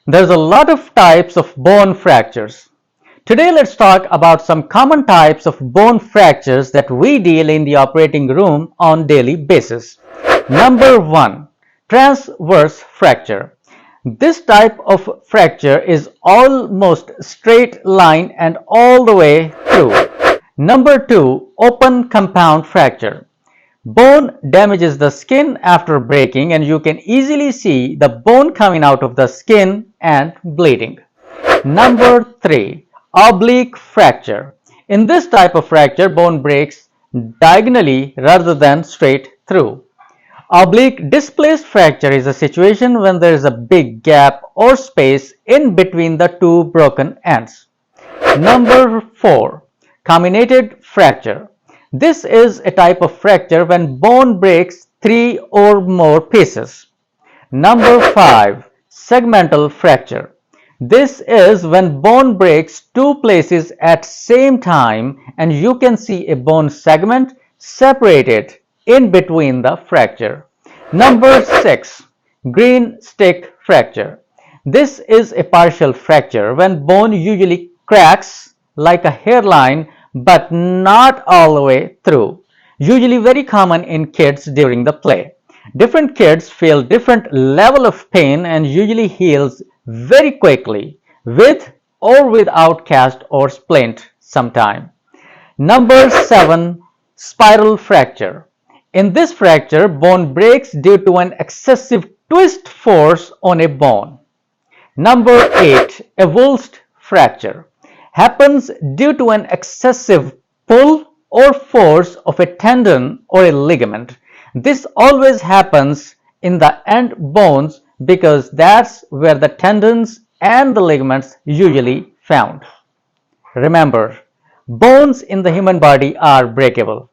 There's a lot of types of bone fractures. Today let's talk about some common types of bone fractures that we deal in the operating room on daily basis. Number 1. Transverse fracture. This type of fracture is almost straight line and all the way through. Number 2. Open compound fracture. Bone damages the skin after breaking and you can easily see the bone coming out of the skin and bleeding. Number 3. Oblique fracture. In this type of fracture, bone breaks diagonally rather than straight through. Oblique displaced fracture is a situation when there is a big gap or space in between the two broken ends. Number 4. Combinated fracture. This is a type of fracture when bone breaks 3 or more pieces. Number 5. Segmental fracture. This is when bone breaks 2 places at same time and you can see a bone segment separated in between the fracture. Number 6. Green stick fracture. This is a partial fracture when bone usually cracks like a hairline but not all the way through. Usually very common in kids during the play. Different kids feel different level of pain and usually heals very quickly with or without cast or splint sometime. Number 7. Spiral fracture. In this fracture, bone breaks due to an excessive twist force on a bone. Number 8. Avulsed fracture. Happens due to an excessive pull or force of a tendon or a ligament. This always happens in the end bones because that's where the tendons and the ligaments usually found. Remember, bones in the human body are breakable.